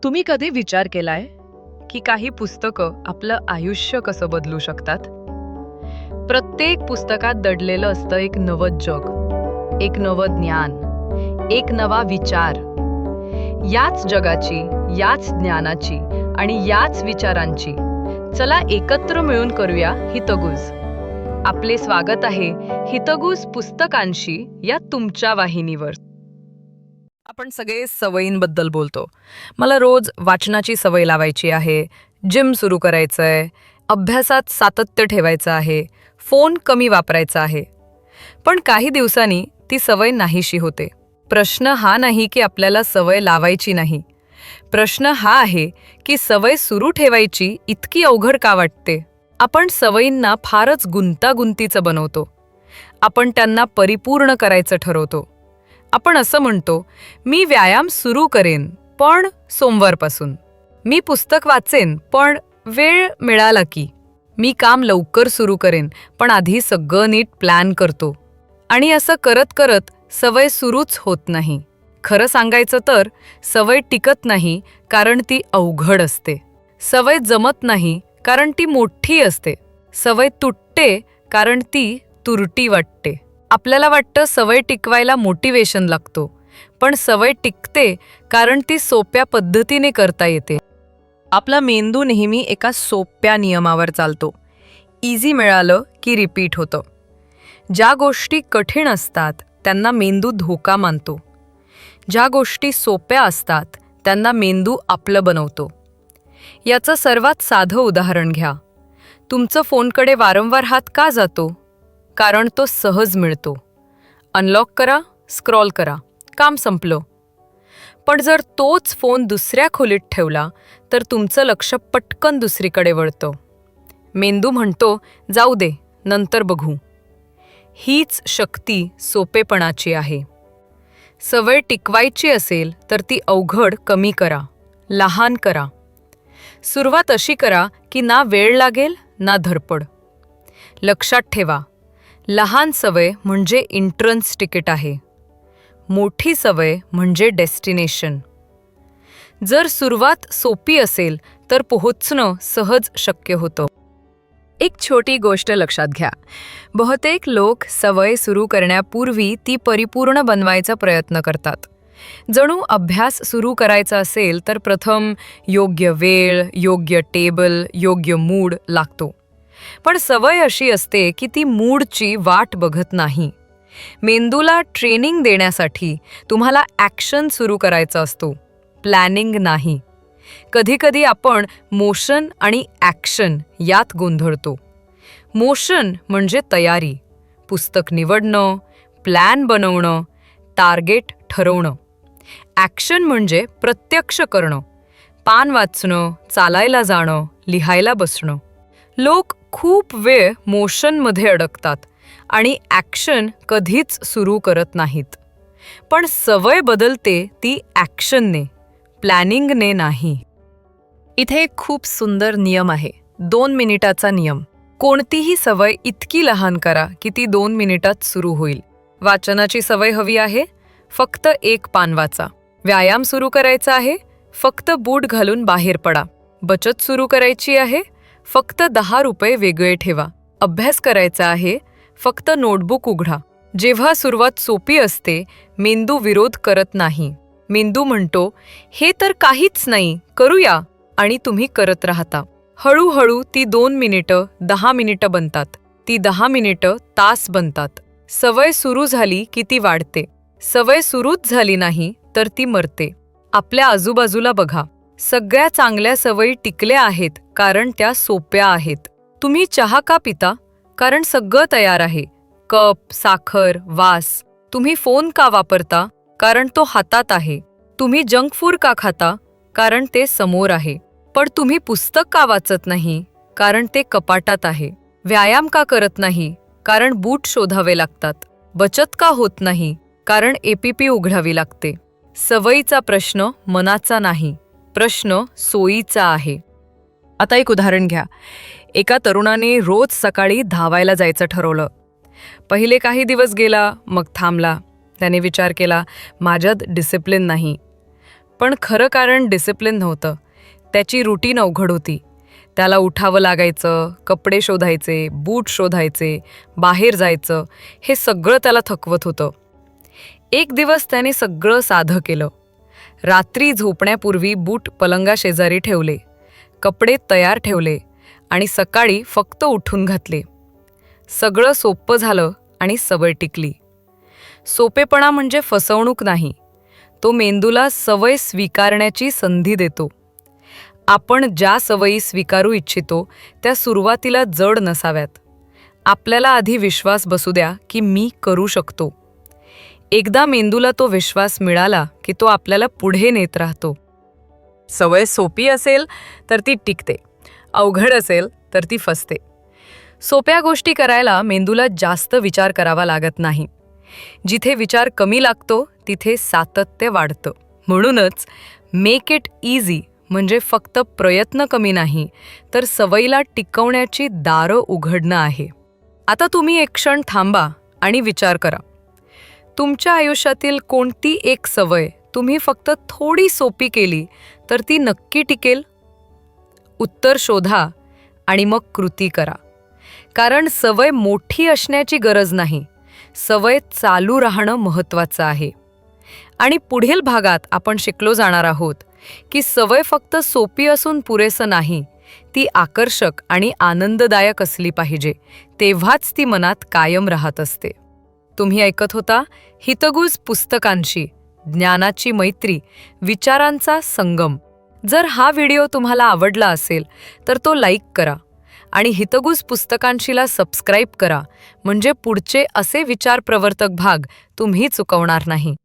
तुम्ही कधी विचार केलाय की काही पुस्तकं आपलं आयुष्य कसं बदलू शकतात? प्रत्येक पुस्तकात दडलेलं असतं एक नवं जग, एक नवं ज्ञान, एक नवा विचार. याच जगाची, याच ज्ञानाची आणि याच विचारांची चला एकत्र मिळून करूया हितगुज. आपले स्वागत आहे हितगुज पुस्तकांशी या तुमच्या वाहिनीवर. आपण सगळे सवयींबद्दल बोलतो. मला रोज वाचनाची सवय लावायची आहे, जिम सुरू करायचंय, अभ्यासात सातत्य ठेवायचं आहे, फोन कमी वापरायचा आहे. पण काही दिवसांनी ती सवय नाहीशी होते. प्रश्न हा नाही की आपल्याला सवय लावायची नाही. प्रश्न हा आहे की सवय सुरू ठेवायची इतकी अवघड का वाटते? आपण सवयींना फारच गुंतागुंतीचं बनवतो. आपण त्यांना परिपूर्ण करायचं ठरवतो. आपण असं म्हणतो, मी व्यायाम सुरू करेन पण सोमवारपासून. मी पुस्तक वाचेन पण वेळ मिळाला की. मी काम लवकर सुरू करेन पण आधी सगळं नीट प्लॅन करतो. आणि असं करत करत सवय सुरूच होत नाही. खरं सांगायचं तर सवय टिकत नाही कारण ती अवघड असते. सवय जमत नाही कारण ती मोठी असते. सवय तुटते कारण ती तुरटी वाटते. आपल्याला वाटतं सवय टिकवायला मोटिवेशन लागतो, पण सवय टिकते कारण ती सोप्या पद्धतीने करता येते. आपला मेंदू नेहमी एका सोप्या नियमावर चालतो. इझी मिळालं की रिपीट होतं. ज्या गोष्टी कठीण असतात त्यांना मेंदू धोका मानतो. ज्या गोष्टी सोप्या असतात त्यांना मेंदू आपलं बनवतो. याचं सर्वात साधं उदाहरण घ्या. तुमचं फोनकडे वारंवार हात का जातो? कारण तो सहज मिळतो. अनलॉक करा, स्क्रॉल करा, काम संपलं. पण जर तोच फोन दुसऱ्या खोलीत ठेवला तर तुमचं लक्ष पटकन दुसरीकडे वळतं. मेंदू म्हणतो, जाऊ दे, नंतर बघू. हीच शक्ती सोपेपणाची आहे. सवय टिकवायची असेल तर ती अवघड कमी करा, लहान करा. सुरुवात अशी करा की ना वेळ लागेल ना धडपड. लक्षात ठेवा, लहान सवय म्हणजे एंट्रन्स तिकीट आहे. मोठी सवय म्हणजे डेस्टिनेशन. जर सुरुवात सोपी असेल तर पोहोचणं सहज शक्य होतं. एक छोटी गोष्ट लक्षात घ्या. बहुतेक लोक सवय सुरू करण्यापूर्वी ती परिपूर्ण बनवायचा प्रयत्न करतात. जणू अभ्यास सुरू करायचा असेल तर प्रथम योग्य वेळ, योग्य टेबल, योग्य मूड लागतो. पण सवय अशी असते की ती मूडची वाट बघत नाही. मेंदूला ट्रेनिंग देण्यासाठी तुम्हाला ॲक्शन सुरू करायचा असतो, प्लॅनिंग नाही. कधीकधी आपण मोशन आणि ॲक्शन यात गोंधळतो. मोशन म्हणजे तयारी, पुस्तक निवडणं, प्लॅन बनवणं, टार्गेट ठरवणं. ॲक्शन म्हणजे प्रत्यक्ष करणं, पान वाचणं, चालायला जाणं, लिहायला बसणं. लोक खूप वेळ मोशनमध्ये अडकतात आणि ॲक्शन कधीच सुरू करत नाहीत. पण सवय बदलते ती ॲक्शनने, प्लॅनिंगने नाही. इथे एक खूप सुंदर नियम आहे, 2 मिनिटाचा नियम. कोणतीही सवय इतकी लहान करा की ती 2 मिनिटात सुरू होईल. वाचनाची सवय हवी आहे? फक्त 1 पान वाचा. व्यायाम सुरू करायचा आहे? फक्त बूट घालून बाहेर पडा. बचत सुरू करायची आहे? फक्त 10 रुपये वेगळे ठेवा. अभ्यास करायचा आहे? फक्त नोटबुक उघडा. जेव्हा सुरुवात सोपी असते, मेंदू विरोध करत नाही. मेंदू म्हणतो, हे तर काहीच नाही, करूया, आणि तुम्ही करत राहता. हळूहळू ती 2 मिनिटं 10 मिनिटं बनतात. ती 10 मिनिटं तास बनतात. सवय सुरू झाली की ती वाढते. सवय सुरूच झाली नाही तर ती मरते. आपल्या आजूबाजूला बघा. सगळ्या चांगल्या सवयी टिकल्या आहेत कारण त्या सोप्या आहेत. तुम्ही चहा का पिता? कारण सगळं तयार आहे, कप, साखर, वास. तुम्ही फोन का वापरता? कारण तो हातात आहे. तुम्ही जंक फूड का खाता? कारण ते समोर आहे. पण तुम्ही पुस्तक का वाचत नाही? कारण ते कपाटात आहे. व्यायाम का करत नाही? कारण बूट शोधावे लागतात. बचत का होत नाही? कारण एपीपी उघडावी लागते. सवयीचा प्रश्न मनाचा नाही, प्रश्न सोयीचा आहे. आता एक उदाहरण घ्या. एका तरुणाने रोज सकाळी धावायला जायचं ठरवलं. पहिले काही दिवस गेला, मग थांबला. त्याने विचार केला, माझ्यात डिसिप्लिन नाही. पण खरं कारण डिसिप्लिन नव्हतं. त्याची रुटीन अवघड होती. त्याला उठावं लागायचं, कपडे शोधायचे, बूट शोधायचे, बाहेर जायचं, हे सगळं त्याला थकवत होतं. एक दिवस त्याने सगळं साधं केलं. रात्री झोपण्यापूर्वी बूट पलंगाशेजारी ठेवले, कपडे तयार ठेवले आणि सकाळी फक्त उठून घातले. सगळं सोपं झालं आणि सवय टिकली. सोपेपणा म्हणजे फसवणूक नाही, तो मेंदूला सवय स्वीकारण्याची संधी देतो. आपण ज्या सवयी स्वीकारू इच्छितो त्या सुरुवातीला जड नसाव्यात. आपल्याला आधी विश्वास बसू द्या की मी करू शकतो. एकदा मेंदूला तो विश्वास मिळाला की तो आपल्याला पुढे नेत राहतो. सवय सोपी असेल तर ती टिकते, अवघड असेल तर ती फसते. सोप्या गोष्टी करायला मेंदूला जास्त विचार करावा लागत नाही. जिथे विचार कमी लागतो तिथे सातत्य वाढतं. म्हणूनच मेक इट इझी म्हणजे फक्त प्रयत्न कमी नाही, तर सवयीला टिकवण्याची दारं उघडणं आहे. आता तुम्ही एक क्षण थांबा आणि विचार करा. तुमच्या आयुष्यातील कोणती एक सवय तुम्ही फक्त थोडी सोपी केली तर ती नक्की टिकेल? उत्तर शोधा आणि मग कृती करा. कारण सवय मोठी असण्याची गरज नाही, सवय चालू राहणं महत्त्वाचं आहे. आणि पुढील भागात आपण शिकलो जाणार आहोत की सवय फक्त सोपी असून पुरेसं नाही, ती आकर्षक आणि आनंददायक असली पाहिजे, तेव्हाच ती मनात कायम राहत असते. तुम्ही ऐकत होता हितगुज पुस्तकांशी, ज्ञानाची मैत्री, विचारांचा संगम. जर हा व्हिडिओ तुम्हाला आवडला असेल तर तो लाईक करा आणि हितगुज पुस्तकांशीला सबस्क्राईब करा, म्हणजे पुढचे असे विचारप्रवर्तक भाग तुम्ही चुकवणार नाही.